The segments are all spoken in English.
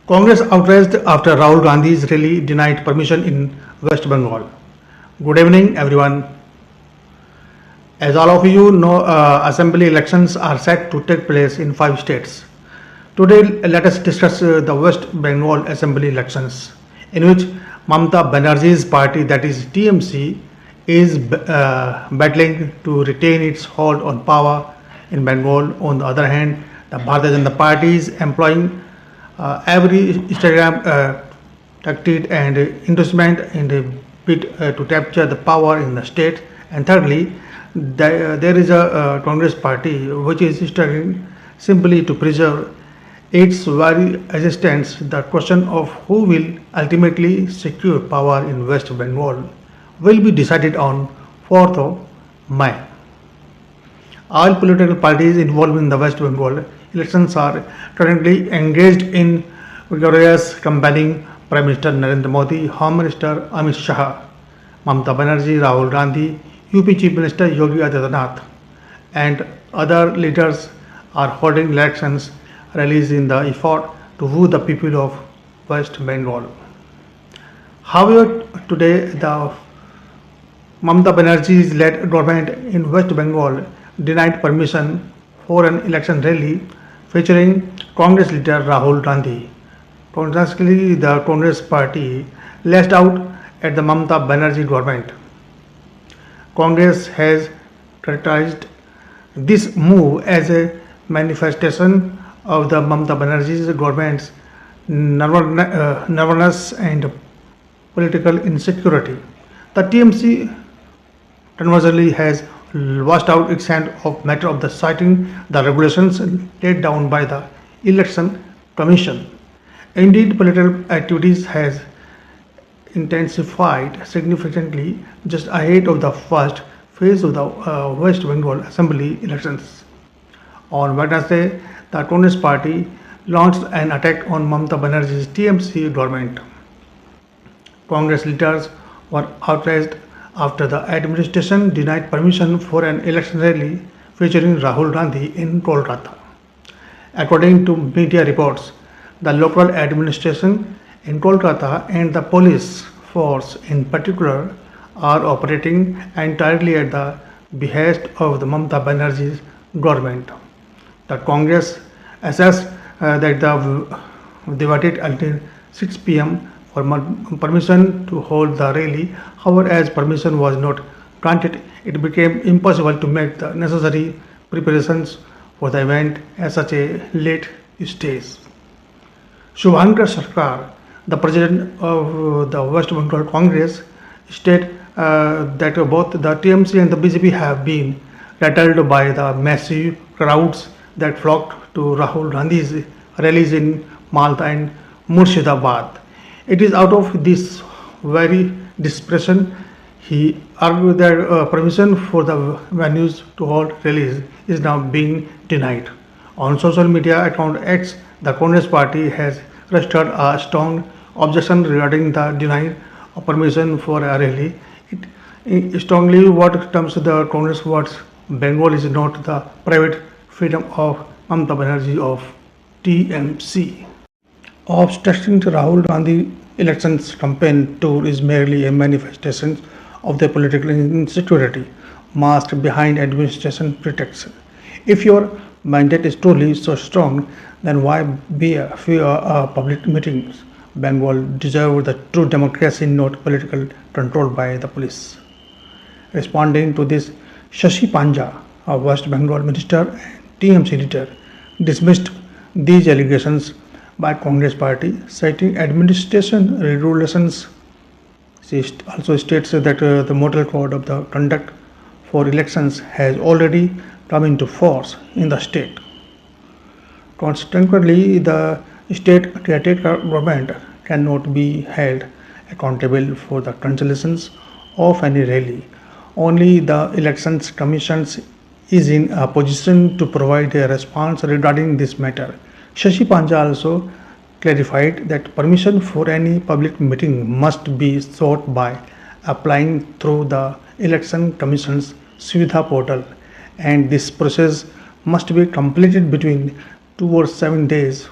Congress outraged after Rahul Gandhi's rally denied permission in West Bengal. Good evening, everyone. As all of you know, assembly elections are set to take place in 5 states. Today, let us discuss the West Bengal assembly elections, in which Mamata Banerjee's party, that is TMC, is battling to retain its hold on power in Bengal. On the other hand, the Bharatiya Janata Party is employing every Instagram tactic and inducement in the bid to capture the power in the state. And thirdly, there is a Congress party which is struggling simply to preserve its very existence. The question of who will ultimately secure power in West Bengal will be decided on 4th of May. All political parties involved in the West Bengal elections are currently engaged in vigorous campaigning. Prime Minister Narendra Modi, Home Minister Amit Shah, Mamata Banerjee, Rahul Gandhi, UP Chief Minister Yogi Adityanath, and other leaders are holding elections rallies in the effort to woo the people of West Bengal. However, today the Mamata Banerjee's led government in West Bengal denied permission for an election rally featuring Congress leader Rahul Gandhi. Contrastingly, the Congress party lashed out at the Mamata Banerjee government. Congress has characterized this move as a manifestation of the Mamata Banerjee's government's nervousness and political insecurity. The TMC conversely has washed out its hand of matter of the citing the regulations laid down by the Election Commission. Indeed, political activities has intensified significantly just ahead of the first phase of the West Bengal Assembly elections. On Wednesday, the Congress party launched an attack on Mamata Banerjee's TMC government. Congress leaders were outraged after the administration denied permission for an election rally featuring Rahul Gandhi in Kolkata. According to media reports, the local administration in Kolkata and the police force in particular are operating entirely at the behest of the Mamata Banerjee's government. The Congress assessed that they waited until 6 p.m. for permission to hold the rally. However, as permission was not granted, it became impossible to make the necessary preparations for the event at such a late stage. Shubhankar Sarkar, the president of the West Bengal Congress, stated that both the TMC and the BJP have been rattled by the massive crowds that flocked to Rahul Gandhi's rallies in Malda and Murshidabad. It is out of this very desperation he argued that permission for the venues to hold rallies is now being denied. On social media account X, the Congress party has registered a strong objection regarding the denial of permission for a rally. It strongly what terms the Congress words Bengal is not the private freedom of Mamata Banerjee of TMC. Obstructing Rahul Gandhi elections campaign tour is merely a manifestation of their political insecurity masked behind administration pretexts. If your mandate is truly so strong, then why fear public meetings? Bengal deserves the true democracy, not political control by the police. Responding to this, Shashi Panja, a West Bengal minister and TMC leader, dismissed these allegations by Congress party, citing administration regulations. She also states that the model code of the conduct for elections has already come into force in the state. Consequently, the state caretaker government cannot be held accountable for the cancellations of any rally. Only the elections commissions is in a position to provide a response regarding this matter. Shashi Panja also clarified that permission for any public meeting must be sought by applying through the Election Commission's Suvidha portal, and this process must be completed between 2 or 7 days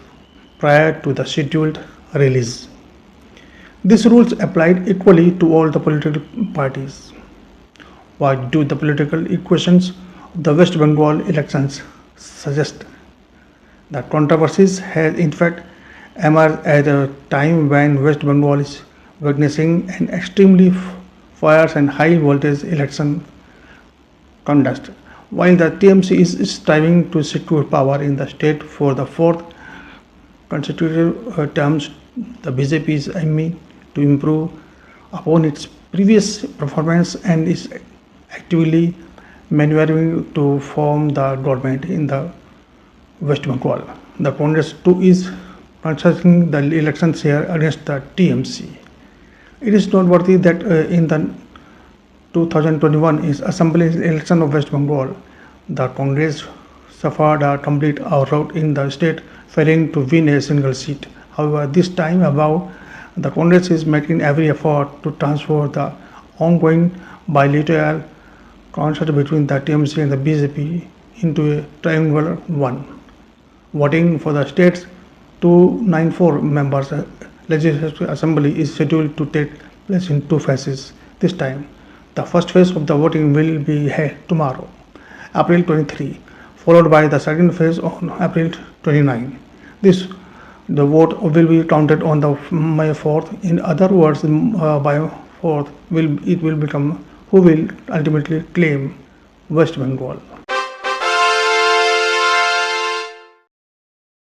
prior to the scheduled release. These rules applied equally to all the political parties. What do the political equations of the West Bengal elections suggest? The controversies have in fact emerged at a time when West Bengal is witnessing an extremely fierce and high voltage election contest. While the TMC is striving to secure power in the state for the fourth consecutive terms, the BJP is aiming to improve upon its previous performance and is actively maneuvering to form the government in the West Bengal. The Congress too is contesting the elections here against the TMC. It is noteworthy that in the 2021 is Assembly election of West Bengal, the Congress suffered a complete outrout in the state, failing to win a single seat. However, this time about the Congress is making every effort to transfer the ongoing bilateral concert between the TMC and the BJP into a triangular one. Voting for the state's 294 members legislative assembly is scheduled to take place in two phases. This time, the first phase of the voting will be held tomorrow, April 23, followed by the second phase on April 29. The vote will be counted on the May 4th. In other words, by 4th it will become who will ultimately claim West Bengal.